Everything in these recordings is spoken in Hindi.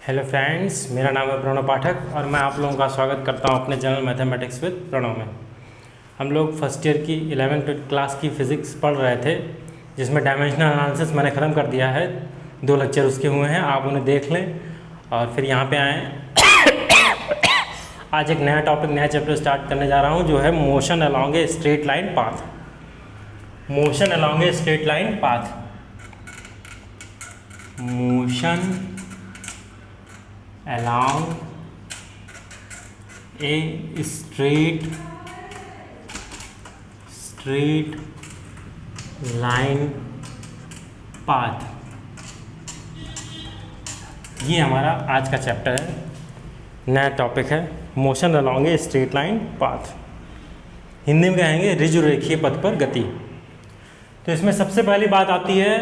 हेलो फ्रेंड्स, मेरा नाम है प्रणव पाठक और मैं आप लोगों का स्वागत करता हूं अपने चैनल मैथमेटिक्स विद प्रणव में। हम लोग फर्स्ट ईयर की 11th क्लास की फ़िज़िक्स पढ़ रहे थे, जिसमें डायमेंशनल एनालिसिस मैंने ख़त्म कर दिया है। 2 लेक्चर उसके हुए हैं, आप उन्हें देख लें और फिर यहाँ पे आएँ। आज एक नया टॉपिक, नया चैप्टर स्टार्ट करने जा रहा हूँ, जो है motion along a straight line path. Motion along a straight line path. Motion along a straight line path। ये हमारा आज का चैप्टर है, नया टॉपिक है motion along a straight line path. Hindi में कहेंगे ऋजुरेखीय पथ पर गति। तो इसमें सबसे पहली बात आती है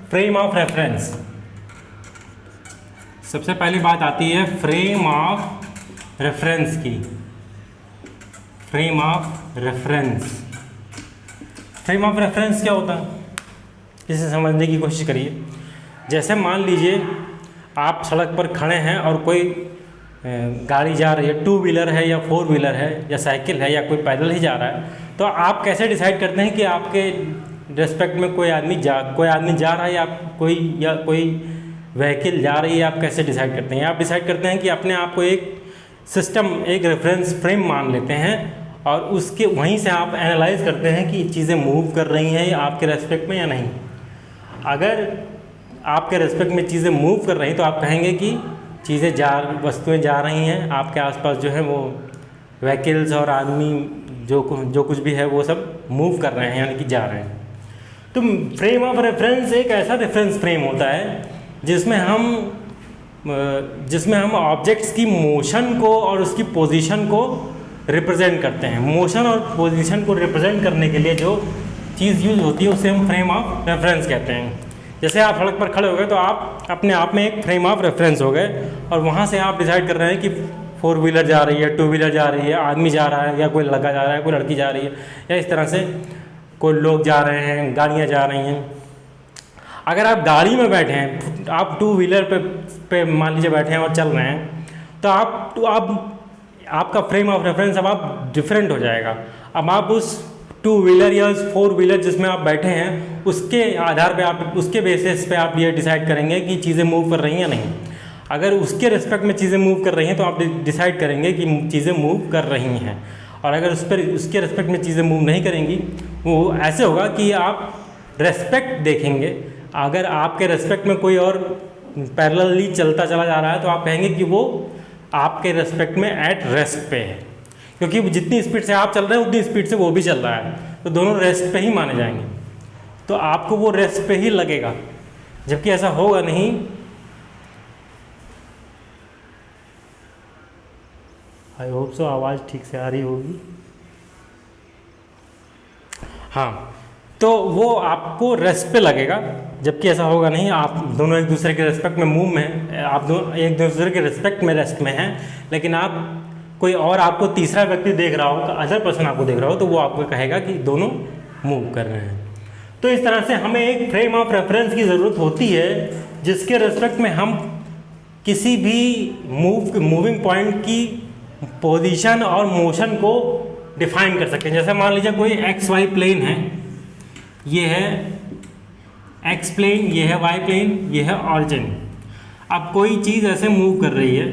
फ्रेम ऑफ रेफरेंस। सबसे पहली बात आती है फ्रेम ऑफ रेफरेंस की। Frame of reference. Frame of reference क्या होता है, इसे समझने की कोशिश करिए। जैसे मान लीजिए आप सड़क पर खड़े हैं और कोई गाड़ी जा रही है, 2 व्हीलर है या 4 व्हीलर है या साइकिल है या कोई पैदल ही जा रहा है, तो आप कैसे डिसाइड करते हैं कि आपके रेस्पेक्ट में कोई आदमी जा रहा है या कोई व्हीकल जा रही है। आप कैसे डिसाइड करते हैं? आप डिसाइड करते हैं कि अपने आप को एक सिस्टम, एक रेफरेंस फ्रेम मान लेते हैं और उसके वहीं से आप एनालाइज करते हैं कि चीज़ें मूव कर रही हैं या आपके रेस्पेक्ट में या नहीं। अगर आपके रेस्पेक्ट में चीज़ें मूव कर रही हैं तो आप कहेंगे कि वस्तुएं जा रही हैं, आपके आसपास जो है वो व्हीकल्स और आदमी जो कुछ भी है वो सब मूव कर रहे हैं, यानी कि जा रहे हैं। तो फ्रेम ऑफ रेफरेंस एक ऐसा रेफरेंस फ्रेम होता है जिसमें हम ऑब्जेक्ट्स की मोशन को और उसकी पोजीशन को रिप्रेजेंट करते हैं। मोशन और पोजीशन को रिप्रेजेंट करने के लिए जो चीज़ यूज होती है उसे हम फ्रेम ऑफ रेफरेंस कहते हैं। जैसे आप सड़क पर खड़े हो गए तो आप अपने आप में एक फ्रेम ऑफ रेफरेंस हो गए और वहाँ से आप डिसाइड कर रहे हैं कि 4 व्हीलर जा रही है, 2 व्हीलर जा रही है, आदमी जा रहा है या कोई लड़का जा रहा है, कोई लड़की जा रही है, या इस तरह से कोई लोग जा रहे हैं, गाड़ियाँ जा रही हैं। अगर आप गाड़ी में बैठे हैं, आप 2 व्हीलर पे मान लीजिए बैठे हैं और चल रहे हैं, तो आपका फ्रेम ऑफ रेफरेंस अब आप डिफरेंट हो जाएगा। अब आप उस 2 व्हीलर या उस 4 व्हीलर जिसमें आप बैठे हैं उसके आधार पे आप, उसके बेसिस पे आप ये डिसाइड करेंगे कि चीज़ें मूव कर रही हैं या नहीं। अगर उसके रिस्पेक्ट में चीज़ें मूव कर रही हैं तो आप डिसाइड करेंगे कि चीज़ें मूव कर रही हैं, और अगर उसके रिस्पेक्ट में चीज़ें मूव नहीं करेंगी, वो ऐसे होगा कि आप रेस्पेक्ट देखेंगे। अगर आपके रेस्पेक्ट में कोई और पैरेलली चलता चला जा रहा है तो आप कहेंगे कि वो आपके रेस्पेक्ट में एट रेस्ट पे है, क्योंकि जितनी स्पीड से आप चल रहे हैं उतनी स्पीड से वो भी चल रहा है, तो दोनों रेस्ट पे ही माने जाएंगे। तो आपको वो रेस्ट पे ही लगेगा, जबकि ऐसा होगा नहीं। आई होप सो आवाज़ ठीक से आ रही होगी। हाँ, तो वो आपको रेस्ट पे लगेगा, जबकि ऐसा होगा नहीं। आप दोनों एक दूसरे के रेस्पेक्ट में मूव में, आप दोनों एक दूसरे के रेस्पेक्ट में रेस्ट में हैं, लेकिन आप कोई और आपको तीसरा व्यक्ति देख रहा हो, अदर पर्सन आपको देख रहा हो, तो वो आपको कहेगा कि दोनों मूव कर रहे हैं। तो इस तरह से हमें एक फ्रेम ऑफ रेफरेंस की ज़रूरत होती है जिसके रेस्पेक्ट में हम किसी भी मूविंग पॉइंट की पोजीशन और मोशन को डिफाइन कर सकते हैं। जैसे मान लीजिए कोई XY प्लेन है, ये है एक्स प्लेन, ये है वाई प्लेन, ये है ऑरिजिन। अब कोई चीज़ ऐसे मूव कर रही है,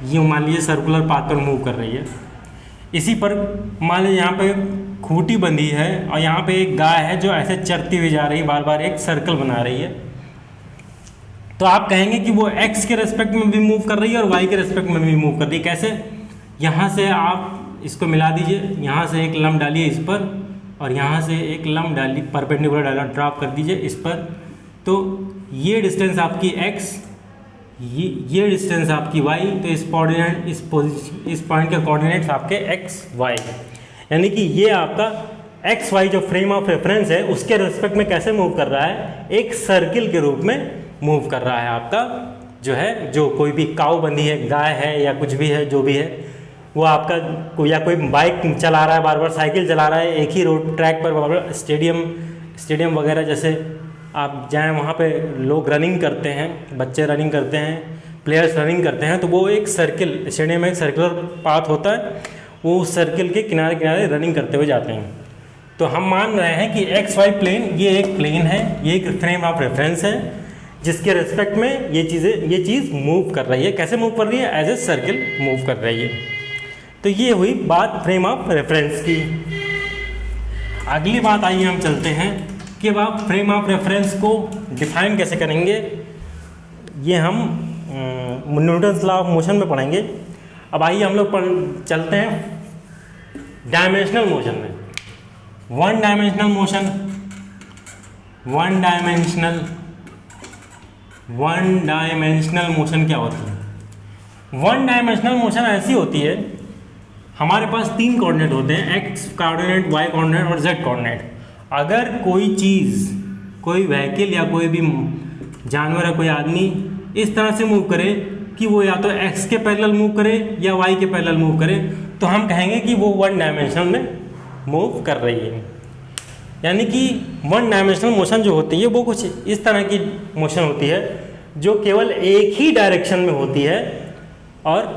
ये मान लीजिए सर्कुलर पाथ पर मूव कर रही है। इसी पर मान लीजिए यहाँ पे खूंटी बंधी है और यहाँ पे एक गाय है जो ऐसे चरती हुई जा रही है, बार बार एक सर्कल बना रही है। तो आप कहेंगे कि वो एक्स के रेस्पेक्ट में भी मूव कर रही है और वाई के रेस्पेक्ट में भी मूव कर रही है। कैसे? यहाँ से आप इसको मिला दीजिए, यहाँ से एक लम्ब डालिए इस पर और यहाँ से एक लम्ब डालिए, परपेंडिकुलर डाला ड्रॉप कर दीजिए इस पर। तो ये डिस्टेंस आपकी x, ये डिस्टेंस आपकी y, तो इस पॉइंट के कोऑर्डिनेट्स आपके x y, यानी कि ये आपका x y जो फ्रेम ऑफ रेफरेंस है उसके रिस्पेक्ट में कैसे मूव कर रहा है, एक सर्किल के रूप में मूव कर रहा है। आपका जो कोई भी काऊ बंधी है, गाय है या कुछ भी है, जो भी है, वो आपका कोई बाइक चला रहा है, बार बार साइकिल चला रहा है एक ही रोड ट्रैक पर, बार बार स्टेडियम वगैरह जैसे आप जाएँ वहाँ पे लोग रनिंग करते हैं, बच्चे रनिंग करते हैं, प्लेयर्स रनिंग करते हैं, तो वो एक सर्किल, स्टेडियम में एक सर्कुलर पाथ होता है, वो उस सर्किल के किनारे किनारे रनिंग करते हुए जाते हैं। तो हम मान रहे हैं कि एक्स वाई प्लेन ये एक प्लेन है, ये एक फ्रेम ऑफ रेफरेंस है जिसके रेस्पेक्ट में ये चीज़ मूव कर रही है। कैसे मूव कर रही है? एज ए सर्किल मूव कर रही है। तो ये हुई बात फ्रेम ऑफ रेफरेंस की। अगली बात आइए हम चलते हैं कि अब आप फ्रेम ऑफ रेफरेंस को डिफाइन कैसे करेंगे, ये हम न्यूटन्स लॉ ऑफ मोशन में पढ़ेंगे। अब आइए हम लोग चलते हैं डायमेंशनल मोशन में। वन डायमेंशनल मोशन क्या होती है? वन डायमेंशनल मोशन ऐसी होती है, हमारे पास 3 कोऑर्डिनेट होते हैं, एक्स कोऑर्डिनेट, वाई कोऑर्डिनेट और जेड कोऑर्डिनेट। अगर कोई चीज़, कोई व्हीकल या कोई भी जानवर या कोई आदमी इस तरह से मूव करे कि वो या तो एक्स के पैरेलल मूव करे या वाई के पैरेलल मूव करे, तो हम कहेंगे कि वो वन डायमेंशन में मूव कर रही है। यानी कि वन डायमेंशनल मोशन जो होती है वो कुछ इस तरह की मोशन होती है जो केवल एक ही डायरेक्शन में होती है और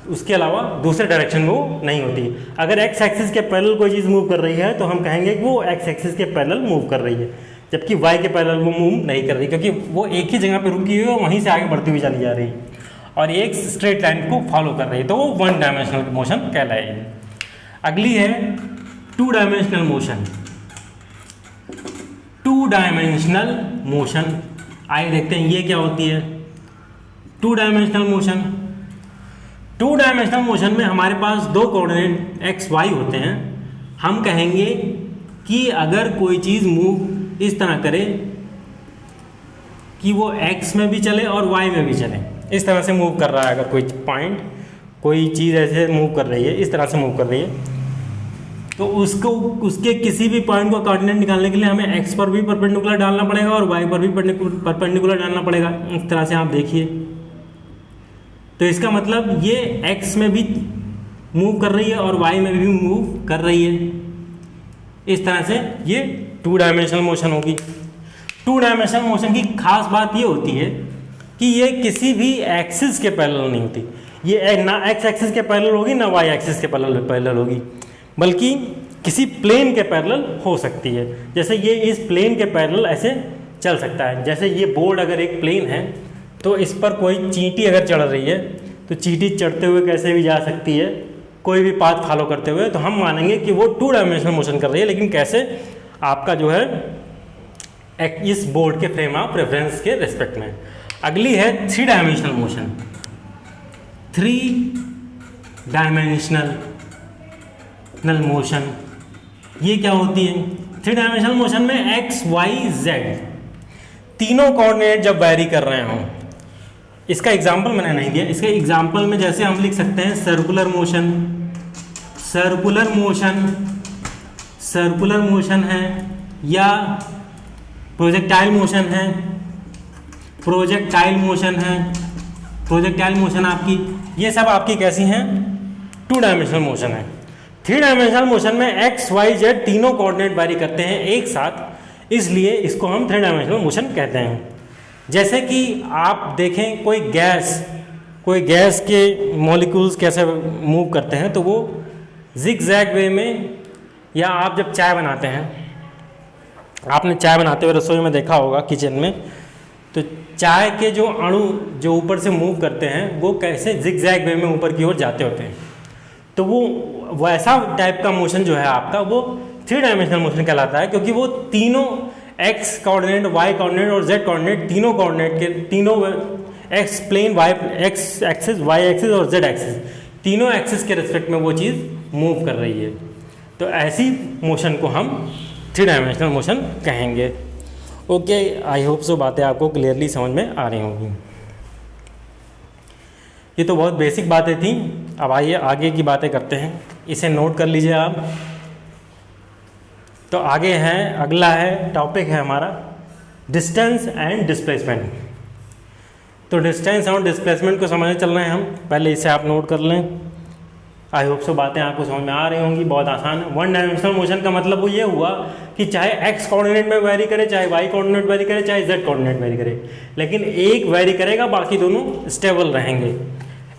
उसके अलावा दूसरे डायरेक्शन में वो नहीं होती। अगर एक्स एक्सिस के पैरेलल कोई चीज़ मूव कर रही है तो हम कहेंगे कि वो एक्स एक्सिस के पैरेलल मूव कर रही है, जबकि वाई के पैरेलल वो मूव नहीं कर रही, क्योंकि वो एक ही जगह पे रुकी हुई है और वहीं से आगे बढ़ती हुई चली जा रही है और एक स्ट्रेट लाइन को फॉलो कर रही है, तो वो वन डायमेंशनल मोशन कहलाएगी। अगली है two dimensional motion. Two dimensional motion, आइए देखते हैं ये क्या होती है। Two dimensional motion, two dimensional motion में हमारे पास 2 कोऑर्डिनेट एक्स वाई होते हैं। हम कहेंगे कि अगर कोई चीज़ मूव इस तरह करे कि वो एक्स में भी चले और वाई में भी चले, इस तरह से मूव कर रहा है, अगर कोई पॉइंट, कोई चीज़ ऐसे मूव कर रही है, इस तरह से मूव कर रही है, तो उसको, उसके किसी भी पॉइंट को कोऑर्डिनेट निकालने के लिए हमें एक्स पर भी परपेंडिकुलर डालना पड़ेगा और वाई पर भी परपेंडिकुलर डालना पड़ेगा। इस तरह से आप देखिए, तो इसका मतलब ये एक्स में भी मूव कर रही है और वाई में भी मूव कर रही है। इस तरह से ये टू डायमेंशनल मोशन होगी। टू डायमेंशनल मोशन की खास बात ये होती है कि ये किसी भी एक्सिस के पैरेलल नहीं होती। ये ना एक्स एक्सिस के पैरेलल होगी ना वाई एक्सिस के पैरेलल होगी, बल्कि किसी प्लेन के पैरेलल हो सकती है। जैसे ये इस प्लेन के पैरेलल ऐसे चल सकता है। जैसे ये बोर्ड अगर एक प्लेन है तो इस पर कोई चींटी अगर चढ़ रही है तो चींटी चढ़ते हुए कैसे भी जा सकती है, कोई भी पाथ फॉलो करते हुए, तो हम मानेंगे कि वो टू डायमेंशनल मोशन कर रही है। लेकिन कैसे? आपका जो है इस बोर्ड के फ्रेम ऑफ रेफरेंस के रेस्पेक्ट में। अगली है three dimensional motion. Three dimensional motion ये क्या होती है? थ्री डायमेंशनल मोशन में एक्स वाई जेड तीनों कोऑर्डिनेट जब वैरी कर रहे हों, इसका एग्जाम्पल मैंने नहीं दिया। इसके एग्जाम्पल में जैसे हम लिख सकते हैं सर्कुलर मोशन, सर्कुलर मोशन है, या प्रोजेक्टाइल मोशन है, प्रोजेक्टाइल मोशन आपकी, ये सब आपकी कैसी हैं? टू डायमेंशनल मोशन है। थ्री डायमेंशनल मोशन में एक्स वाई जेड तीनों कोऑर्डिनेट वैरी करते हैं एक साथ, इसलिए इसको हम थ्री डायमेंशनल मोशन कहते हैं। जैसे कि आप देखें कोई गैस के मॉलिक्यूल्स कैसे मूव करते हैं, तो वो जिग-जैग वे में, या आप जब चाय बनाते हैं, आपने चाय बनाते हुए रसोई में देखा होगा किचन में, तो चाय के जो अणु जो ऊपर से मूव करते हैं वो कैसे जिग-जैग वे में ऊपर की ओर जाते होते हैं। तो वो वैसा टाइप का मोशन जो है आपका वो थ्री डायमेंशनल मोशन कहलाता है, क्योंकि वो तीनों एक्स कोऑर्डिनेट, वाई कोऑर्डिनेट और जेड कोऑर्डिनेट, तीनों कोऑर्डिनेट के तीनों X plane, Y X axis, Y axis और जेड एक्सिस, तीनों एक्सिस के रिस्पेक्ट में वो चीज़ मूव कर रही है। तो ऐसी मोशन को हम थ्री डायमेंशनल मोशन कहेंगे। ओके, आई होप सो बातें आपको क्लियरली समझ में आ रही होंगी। ये तो बहुत बेसिक बातें थी। अब आइए आगे की बातें करते हैं, इसे नोट कर लीजिए आप। तो आगे है, अगला है टॉपिक है हमारा डिस्टेंस एंड डिस्प्लेसमेंट। तो डिस्टेंस और डिस्प्लेसमेंट को समझने चल रहे हैं हम, पहले इसे आप नोट कर लें। आई होप सो बातें आपको समझ में आ रही होंगी, बहुत आसान है। वन डायमेंशनल मोशन का मतलब वो ये हुआ कि चाहे एक्स कोऑर्डिनेट में वेरी करे, चाहे वाई कोऑर्डिनेट वेरी करे, चाहे जेड कोऑर्डिनेट वेरी करे, लेकिन एक वेरी करेगा, बाकी दोनों स्टेबल रहेंगे।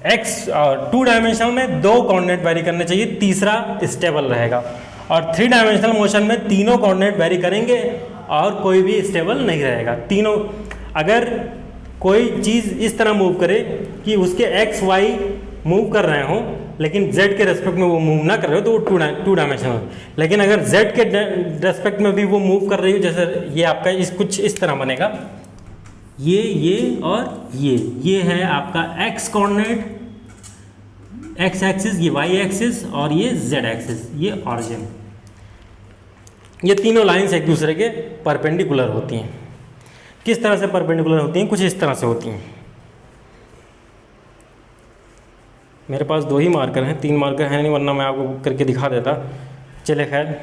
एक्स टू डायमेंशनल में दो कोऑर्डिनेट वेरी करने चाहिए, तीसरा स्टेबल रहेगा। और थ्री डायमेंशनल मोशन में तीनों कोऑर्डिनेट वेरी करेंगे और कोई भी स्टेबल नहीं रहेगा। तीनों, अगर कोई चीज़ इस तरह मूव करे कि उसके एक्स वाई मूव कर रहे हों लेकिन z के रेस्पेक्ट में वो मूव ना कर रहे हो तो वो टू डायमेंशनल। लेकिन अगर z के रेस्पेक्ट में भी वो मूव कर रही हो, जैसे ये आपका कुछ इस तरह बनेगा, ये और ये है आपका x कोऑर्डिनेट, x एक्सिस, ये y एक्सिस और ये z एक्सिस, ये ऑरिजिन। ये तीनों लाइंस एक दूसरे के परपेंडिकुलर होती हैं। किस तरह से परपेंडिकुलर होती हैं? कुछ इस तरह से होती हैं। मेरे पास 2 ही मार्कर हैं, 3 मार्कर हैं नहीं, वरना मैं आपको करके दिखा देता। चले खैर,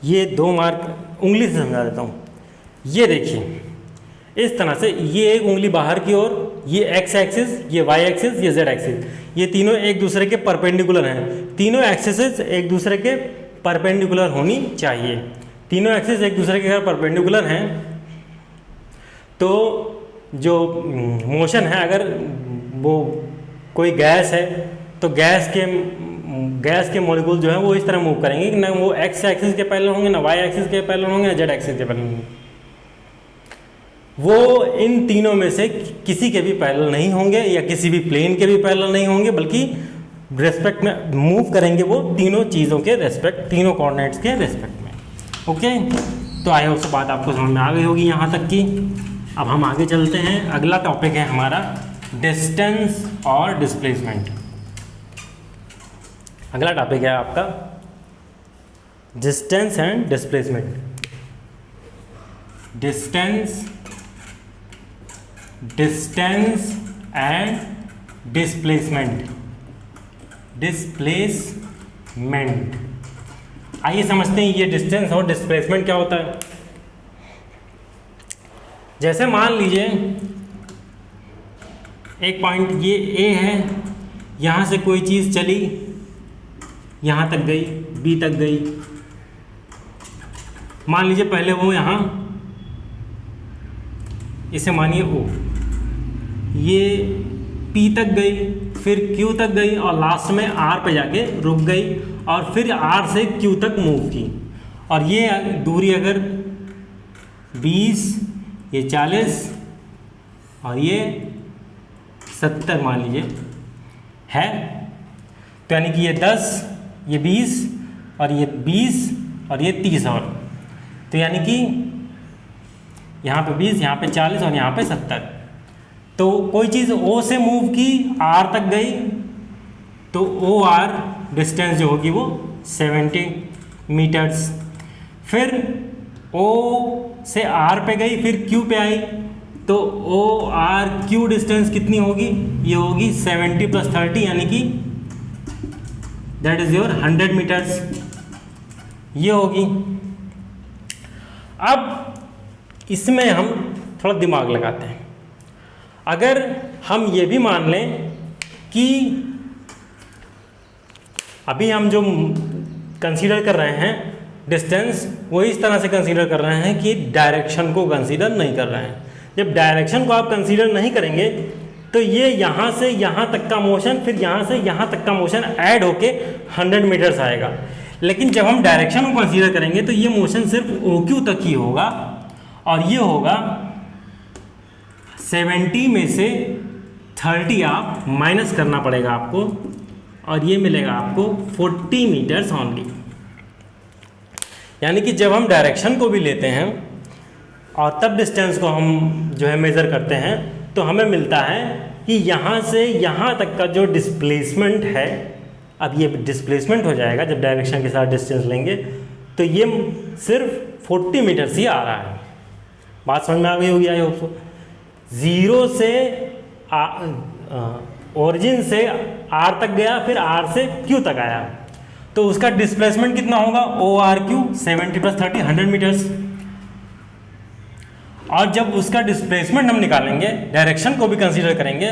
ये 2 मार्क उंगली से समझा देता हूँ। ये देखिए इस तरह से, ये एक उंगली बाहर की ओर, ये एक्स एक्सिस, ये वाई एक्सिस, ये जेड एक्सिस, ये तीनों एक दूसरे के परपेंडिकुलर हैं। तीनों एक्सिस एक दूसरे के परपेंडिकुलर होनी चाहिए। तीनों एक्सिस एक दूसरे के अगर परपेंडिकुलर हैं तो जो मोशन है, अगर वो कोई गैस है तो गैस के मॉलिक्यूल जो है वो इस तरह मूव करेंगे कि ना वो एक्स एक्सिस के पैरेलल होंगे, ना वाई एक्सिस के पैरेलल होंगे, ना जेड एक्सिस के पैरेलल होंगे। वो इन तीनों में से किसी के भी पैरेलल नहीं होंगे या किसी भी प्लेन के भी पैरेलल नहीं होंगे, बल्कि रेस्पेक्ट में मूव करेंगे वो तीनों चीज़ों के रेस्पेक्ट, तीनों कोऑर्डिनेट्स के रेस्पेक्ट में। ओके, तो आई होप से बात आपको समझ में आ गई होगी यहाँ तक की। अब हम आगे चलते हैं। अगला टॉपिक है हमारा डिस्टेंस और डिस्प्लेसमेंट। अगला टॉपिक है आपका distance and displacement. Distance and displacement. आइए समझते हैं ये डिस्टेंस और डिस्प्लेसमेंट क्या होता है। जैसे मान लीजिए एक पॉइंट ये ए है, यहाँ से कोई चीज़ चली, यहाँ तक गई, बी तक गई। मान लीजिए पहले वो यहाँ, इसे मानिए ओ, ये पी तक गई, फिर क्यू तक गई और लास्ट में आर पे जाके रुक गई और फिर आर से क्यू तक मूव की। और ये दूरी अगर 20, ये 40 और ये 70 मान लीजिए है, तो यानी कि ये 10, ये 20 और ये 20 और ये 30 और, तो यानी कि यहाँ पे 20, यहाँ पे 40 और यहाँ पे 70। तो कोई चीज़ O से मूव की, R तक गई, तो OR डिस्टेंस जो होगी वो 70 मीटर्स। फिर O से R पे गई, फिर Q पे आई, तो ORQ डिस्टेंस कितनी होगी? ये होगी 70 + 30, यानी कि दैट इज योर 100 मीटर्स। ये होगी। अब इसमें हम थोड़ा दिमाग लगाते हैं। अगर हम ये भी मान लें कि अभी हम जो कंसीडर कर रहे हैं डिस्टेंस, वो इस तरह से कंसीडर कर रहे हैं कि डायरेक्शन को कंसीडर नहीं कर रहे हैं। जब डायरेक्शन को आप कंसीडर नहीं करेंगे तो ये यहाँ से यहाँ तक का मोशन, फिर यहाँ से यहाँ तक का मोशन ऐड होके 100 मीटर्स आएगा। लेकिन जब हम डायरेक्शन को कंसीडर करेंगे तो ये मोशन सिर्फ OQ तक ही होगा और ये होगा 70 में से 30 आप माइनस करना पड़ेगा आपको और ये मिलेगा आपको 40 मीटर्स ओनली। यानी कि जब हम डायरेक्शन को भी लेते हैं और तब डिस्टेंस को हम जो है मेज़र करते हैं तो हमें मिलता है कि यहाँ से यहाँ तक का जो डिस्प्लेसमेंट है, अब ये डिस्प्लेसमेंट हो जाएगा जब डायरेक्शन के साथ डिस्टेंस लेंगे, तो ये सिर्फ 40 मीटर्स ही आ रहा है। बात समझ में आ गई होगी आई होप सो। ज़ीरो से ओरिजिन से R तक गया, फिर R से Q तक आया, तो उसका डिस्प्लेसमेंट कितना होगा? ORQ 70 + 30 100 metres. और जब उसका डिस्प्लेसमेंट हम निकालेंगे, डायरेक्शन को भी कंसीडर करेंगे,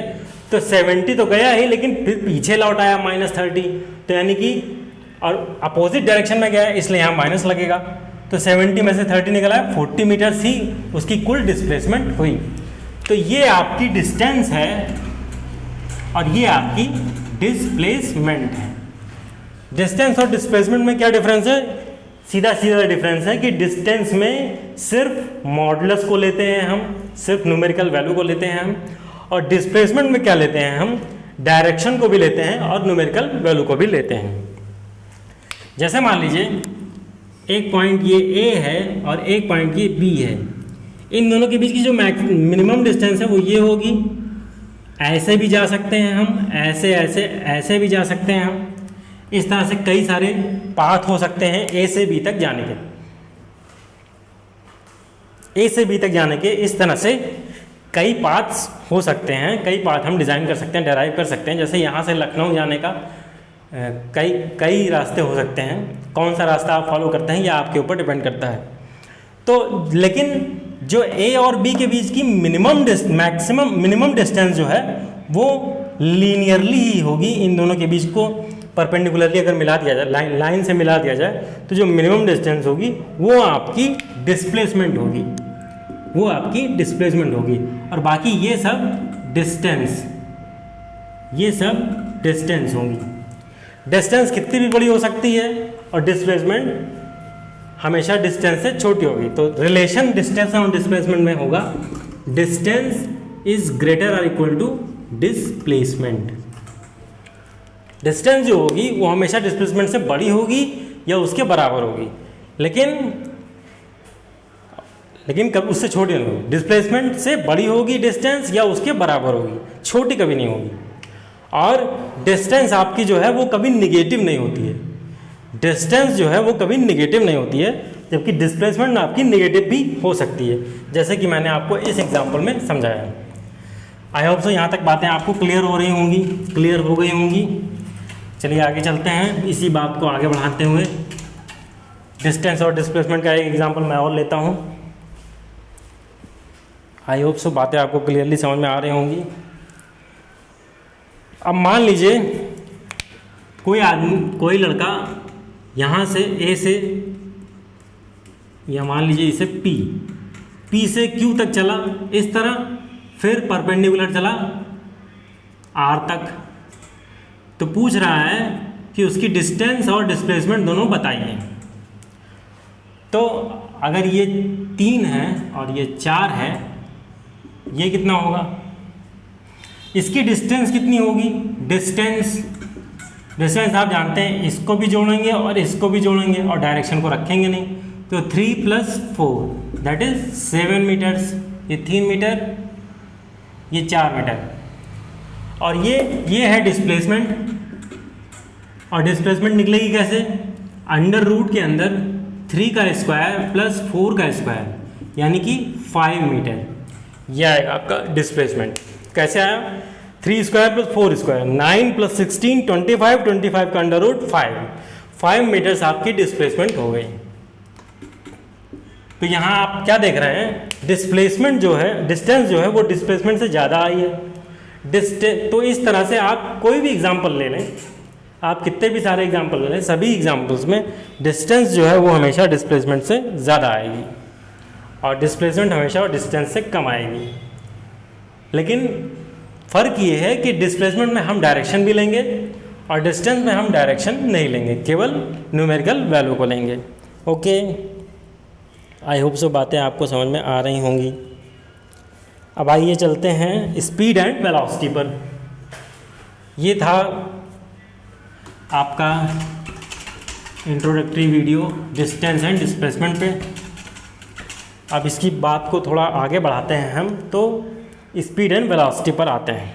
तो 70 तो गया ही, लेकिन फिर पीछे लौट आया -30, तो यानी कि और अपोजिट डायरेक्शन में गया है, इसलिए यहाँ माइनस लगेगा। तो 70 में से 30 निकला है, 40 मीटर्स ही उसकी कुल डिस्प्लेसमेंट हुई। तो ये आपकी डिस्टेंस है और ये आपकी डिस्प्लेसमेंट है। डिस्टेंस और डिस्प्लेसमेंट में क्या डिफरेंस है? सीधा सीधा डिफरेंस है कि डिस्टेंस में सिर्फ मॉडुलस को लेते हैं हम, सिर्फ न्यूमेरिकल वैल्यू को लेते हैं हम, और डिस्प्लेसमेंट में क्या लेते हैं हम? डायरेक्शन को भी लेते हैं और न्यूमेरिकल वैल्यू को भी लेते हैं। जैसे मान लीजिए एक पॉइंट ये ए है और एक पॉइंट ये बी है, इन दोनों के बीच की जो मिनिमम डिस्टेंस है वो ये होगी। ऐसे भी जा सकते हैं हम, ऐसे ऐसे ऐसे भी जा सकते हैं हम, इस तरह से कई सारे पाथ हो सकते हैं ए से बी तक जाने के। ए से बी तक जाने के इस तरह से कई पाथ्स हो सकते हैं, कई पाथ हम डिज़ाइन कर सकते हैं, डेराइव कर सकते हैं। जैसे यहाँ से लखनऊ जाने का कई रास्ते हो सकते हैं। कौन सा रास्ता आप फॉलो करते हैं या आपके ऊपर डिपेंड करता है। तो लेकिन जो ए और बी के बीच की मिनिमम डिस्टेंस जो है वो लीनियरली ही होगी। इन दोनों के बीच को परपेंडिकुलरली अगर मिला दिया जाए, लाइन से मिला दिया जाए, तो जो मिनिमम डिस्टेंस होगी वो आपकी डिस्प्लेसमेंट होगी, वो आपकी डिस्प्लेसमेंट होगी। और बाकी ये सब डिस्टेंस होंगी। डिस्टेंस कितनी भी बड़ी हो सकती है और डिस्प्लेसमेंट हमेशा डिस्टेंस से छोटी होगी। तो रिलेशन डिस्टेंस और डिस्प्लेसमेंट में होगा डिस्टेंस इज ग्रेटर और इक्वल टू डिस्प्लेसमेंट। डिस्टेंस जो होगी वो हमेशा डिस्प्लेसमेंट से बड़ी होगी या उसके बराबर होगी, लेकिन कब उससे छोटी नहीं होगी। डिस्प्लेसमेंट से बड़ी होगी डिस्टेंस या उसके बराबर होगी, छोटी कभी नहीं होगी। और डिस्टेंस आपकी जो है वो कभी निगेटिव नहीं होती है। डिस्टेंस जो है वो कभी निगेटिव नहीं होती है, जबकि डिस्प्लेसमेंट आपकी निगेटिव भी हो सकती है, जैसे कि मैंने आपको इस एग्जांपल में समझाया है। आई होप सो यहाँ तक बातें आपको क्लियर हो रही होंगी, क्लियर हो गई होंगी। चलिए आगे चलते हैं, इसी बात को आगे बढ़ाते हुए डिस्टेंस और डिस्प्लेसमेंट का एक एग्जांपल मैं और लेता हूँ। आई होप सो बातें आपको क्लियरली समझ में आ रही होंगी। अब मान लीजिए कोई लड़का यहाँ से ए से, या मान लीजिए इसे पी से क्यू तक चला इस तरह, फिर परपेंडिकुलर चला आर तक। तो पूछ रहा है कि उसकी डिस्टेंस और डिस्प्लेसमेंट दोनों बताइए। तो अगर ये 3 है और ये 4 है, ये कितना होगा? इसकी डिस्टेंस कितनी होगी? डिस्टेंस आप जानते हैं, इसको भी जोड़ेंगे और इसको भी जोड़ेंगे और डायरेक्शन को रखेंगे नहीं। तो 3 + 4 दैट इज 7 मीटर्स। ये 3 मीटर, ये 4 मीटर, और ये है डिस्प्लेसमेंट। और डिस्प्लेसमेंट निकलेगी कैसे? अंडर रूट के अंदर 3 का स्क्वायर + 4 का स्क्वायर, यानी कि 5 मीटर। यह आएगा आपका डिस्प्लेसमेंट। कैसे आया? 3 स्क्वायर + 4 स्क्वायर, 9 + 16 25, 25 का अंडर रूट 5 मीटर्स आपकी डिस्प्लेसमेंट हो गई। तो यहाँ आप क्या देख रहे हैं? डिस्प्लेसमेंट जो है, डिस्टेंस जो है वो डिस्प्लेसमेंट से ज़्यादा आई है। तो इस तरह से आप कोई भी एग्जाम्पल ले लें, आप कितने भी सारे एग्जाम्पल ले लें, सभी एग्जाम्पल्स में डिस्टेंस जो है वो हमेशा डिस्प्लेसमेंट से ज़्यादा आएगी और डिस्प्लेसमेंट हमेशा डिस्टेंस से कम आएगी। लेकिन फ़र्क ये है कि डिस्प्लेसमेंट में हम डायरेक्शन भी लेंगे और डिस्टेंस में हम डायरेक्शन नहीं लेंगे, केवल न्यूमेरिकल वैल्यू को लेंगे। ओके, आई होप सो बातें आपको समझ में आ रही होंगी। अब आइए चलते हैं स्पीड एंड वेलोसिटी पर। ये था आपका introductory video distance and displacement पे। अब इसकी बात को थोड़ा आगे बढ़ाते हैं हम, तो स्पीड एंड वेलोसिटी पर आते हैं।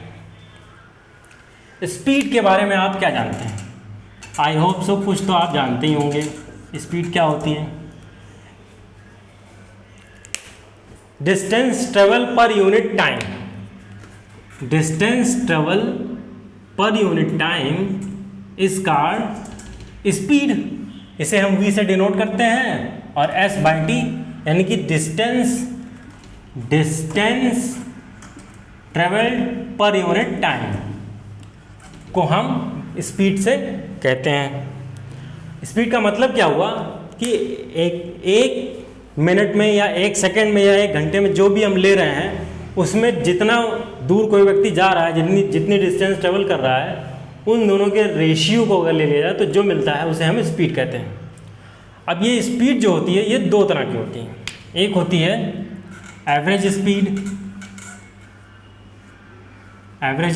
स्पीड के बारे में आप क्या जानते हैं? आई होप सो कुछ तो आप जानते ही होंगे। स्पीड क्या होती है? Distance travel per unit time. Distance travel per unit time is called speed. इसे हम v से डिनोट करते हैं और s/t, यानी कि distance travelled per unit time को हम स्पीड से कहते हैं। स्पीड का मतलब क्या हुआ कि एक मिनट में या एक सेकंड में या एक घंटे में जो भी हम ले रहे हैं उसमें जितना दूर कोई व्यक्ति जा रहा है, जितनी डिस्टेंस ट्रेवल कर रहा है, उन दोनों के रेशियो को अगर ले लिया जाए तो जो मिलता है उसे हम स्पीड कहते हैं। अब ये स्पीड जो होती है ये दो तरह की होती है। एक होती है एवरेज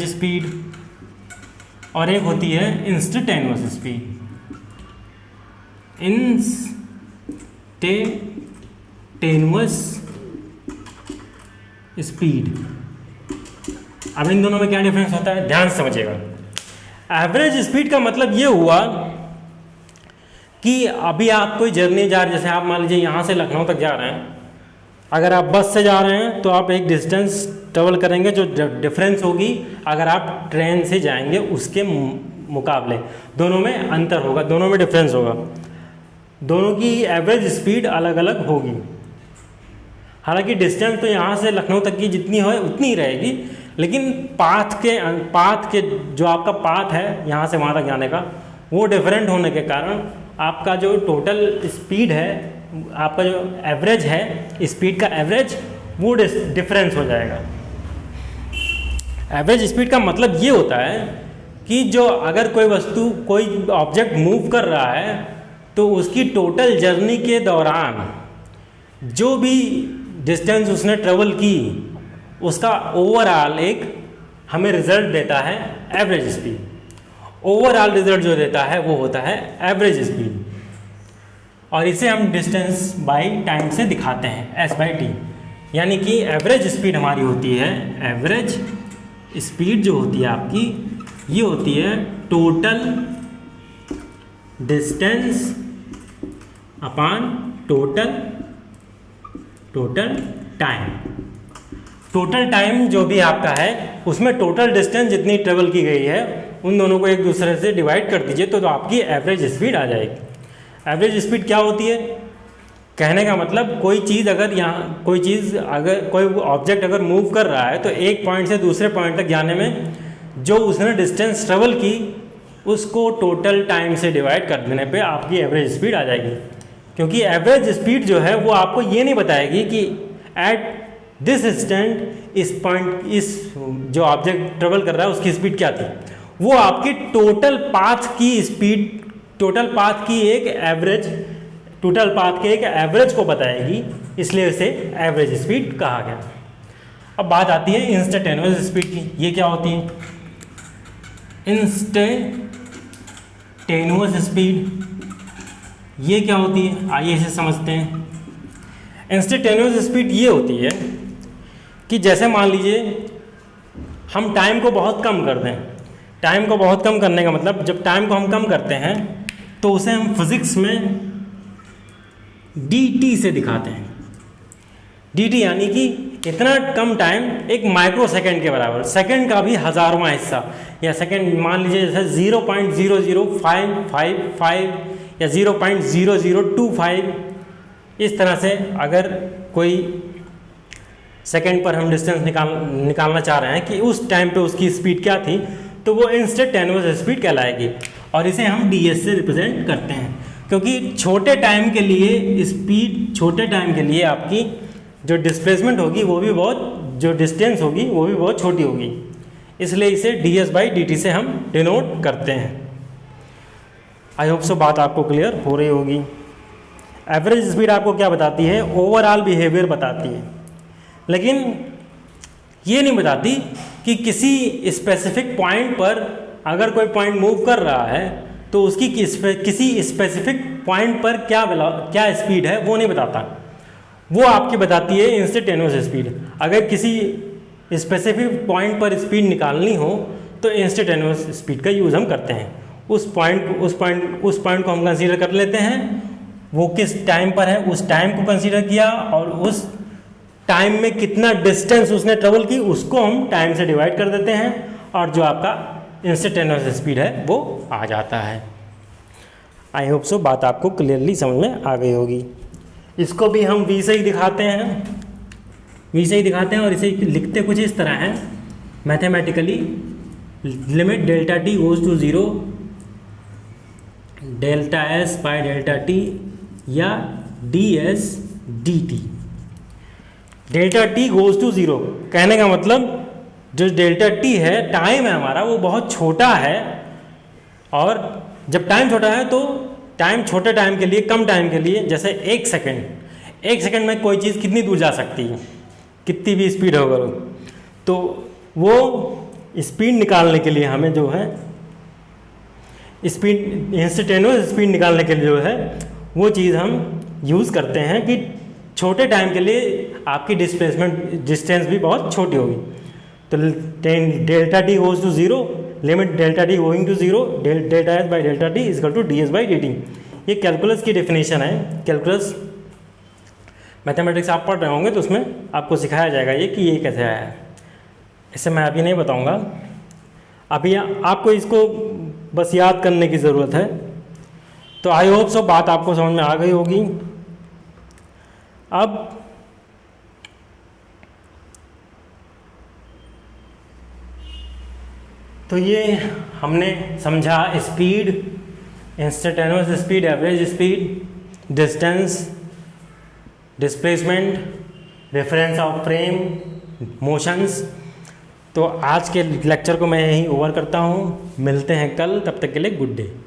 स्पीड और एक होती है इंस्टेंटेनियस स्पीड। इंस्टेंटेनियस स्पीड, अब इन दोनों में क्या डिफरेंस होता है ध्यान से समझिएगा। एवरेज स्पीड का मतलब ये हुआ कि अभी आप कोई जर्नी जा रहे हैं, जैसे आप मान लीजिए यहाँ से लखनऊ तक जा रहे हैं, अगर आप बस से जा रहे हैं तो आप एक डिस्टेंस ट्रेवल करेंगे जो डिफरेंस होगी अगर आप ट्रेन से जाएंगे उसके मुकाबले, दोनों में अंतर होगा, दोनों में डिफरेंस होगा, दोनों की एवरेज स्पीड अलग अलग होगी। हालांकि डिस्टेंस तो यहाँ से लखनऊ तक की जितनी हो उतनी ही रहेगी, लेकिन पाथ के जो आपका पाथ है यहाँ से वहाँ तक जाने का वो डिफरेंट होने के कारण आपका जो टोटल स्पीड है, आपका जो एवरेज है स्पीड का एवरेज, वो डिफरेंस हो जाएगा। एवरेज स्पीड का मतलब ये होता है कि जो अगर कोई वस्तु कोई ऑब्जेक्ट मूव कर रहा है तो उसकी टोटल जर्नी के दौरान जो भी डिस्टेंस उसने ट्रेवल की उसका ओवरऑल एक हमें रिजल्ट देता है एवरेज स्पीड। ओवरऑल रिजल्ट जो देता है वो होता है एवरेज स्पीड, और इसे हम डिस्टेंस बाय टाइम से दिखाते हैं S/T। यानी कि एवरेज स्पीड हमारी होती है, एवरेज स्पीड जो होती है आपकी ये होती है total distance upon total time. Total time जो भी आपका है उसमें टोटल डिस्टेंस जितनी ट्रेवल की गई है उन दोनों को एक दूसरे से डिवाइड कर दीजिए तो आपकी एवरेज स्पीड आ जाएगी। एवरेज स्पीड क्या होती है, कहने का मतलब कोई चीज़ अगर कोई ऑब्जेक्ट अगर मूव कर रहा है तो एक पॉइंट से दूसरे पॉइंट तक जाने में जो उसने डिस्टेंस ट्रेवल की उसको टोटल टाइम से डिवाइड कर देने पे आपकी एवरेज स्पीड आ जाएगी। क्योंकि एवरेज स्पीड जो है वो आपको ये नहीं बताएगी कि एट दिस इंस्टेंट इस पॉइंट इस जो ऑब्जेक्ट ट्रेवल कर रहा है उसकी स्पीड क्या थी, वो आपकी टोटल पाथ की स्पीड, टोटल पाथ के एक एवरेज को बताएगी, इसलिए इसे एवरेज स्पीड कहा गया। अब बात आती है इंस्टेंटेनियस स्पीड की। ये क्या होती है इंस्टेंटेनियस स्पीड, ये क्या होती है आइए इसे समझते हैं। इंस्टेंटेनियस स्पीड ये होती है कि जैसे मान लीजिए हम टाइम को बहुत कम कर दें। टाइम को बहुत कम करने का मतलब जब टाइम को हम कम करते हैं तो उसे हम फिजिक्स में dt से दिखाते हैं। dt यानी कि इतना कम टाइम, एक माइक्रो सेकेंड के बराबर, सेकेंड का भी हज़ारवां हिस्सा, या सेकेंड मान लीजिए जैसे 0.00555 या 0.0025, इस तरह से अगर कोई सेकेंड पर हम डिस्टेंस निकालना चाह रहे हैं कि उस टाइम पे उसकी स्पीड क्या थी, तो वो इंस्टेंटेनियस स्पीड कहलाएगी और इसे हम ds से रिप्रेजेंट करते हैं। क्योंकि छोटे टाइम के लिए स्पीड, छोटे टाइम के लिए आपकी जो डिस्प्लेसमेंट होगी वो भी बहुत, जो डिस्टेंस होगी वो भी बहुत छोटी होगी, इसलिए इसे ds/dt से हम डिनोट करते हैं। आई होप सो बात आपको क्लियर हो रही होगी। एवरेज स्पीड आपको क्या बताती है, ओवरऑल बिहेवियर बताती है, लेकिन ये नहीं बताती कि किसी स्पेसिफिक पॉइंट पर अगर कोई पॉइंट मूव कर रहा है तो उसकी किसी स्पेसिफिक पॉइंट पर क्या स्पीड है वो नहीं बताता। वो आपकी बताती है इंस्टेंटेनियस स्पीड। अगर किसी स्पेसिफिक पॉइंट पर स्पीड निकालनी हो तो इंस्टेंटेनियस स्पीड का यूज़ हम करते हैं। उस पॉइंट को हम कंसीडर कर लेते हैं, वो किस टाइम पर है उस टाइम को कंसीडर किया और उस टाइम में कितना डिस्टेंस उसने ट्रेवल की उसको हम टाइम से डिवाइड कर देते हैं और जो आपका इंस्टेंटेनियस स्पीड है वो आ जाता है। आई होप सो बात आपको क्लियरली समझ में आ गई होगी। इसको भी हम v से ही दिखाते हैं, और इसे लिखते कुछ इस तरह है mathematically limit delta T goes to zero delta s by delta t या d s d t. Delta T goes to zero कहने का मतलब जो डेल्टा टी है, टाइम है हमारा, वो बहुत छोटा है, और जब टाइम छोटा है तो टाइम छोटे टाइम के लिए, कम टाइम के लिए, जैसे एक सेकंड में कोई चीज़ कितनी दूर जा सकती है, कितनी भी स्पीड होगा, तो वो स्पीड निकालने के लिए हमें जो है स्पीड, इंस्टेंटेनियस स्पीड निकालने के लिए जो है वो चीज़ हम यूज़ करते हैं कि छोटे टाइम के लिए आपकी डिस्टेंस भी बहुत छोटी होगी। तो delta T goes to zero limit delta T going to zero delta S by delta T equal to D S by D T. ये कैलकुलस की डेफिनेशन है। कैलकुलस मैथमेटिक्स आप पढ़ रहे होंगे तो उसमें आपको सिखाया जाएगा ये कि ये कैसे आया है। इससे मैं अभी नहीं बताऊंगा, अभी आपको इसको बस याद करने की ज़रूरत है। तो आई होप सो बात आपको समझ में आ गई होगी। अब तो ये हमने समझा speed, instantaneous speed, average speed, distance, displacement, reference of frame, motions. तो आज के लेक्चर को मैं यहीं ओवर करता हूँ। मिलते हैं कल, तब तक के लिए गुड डे।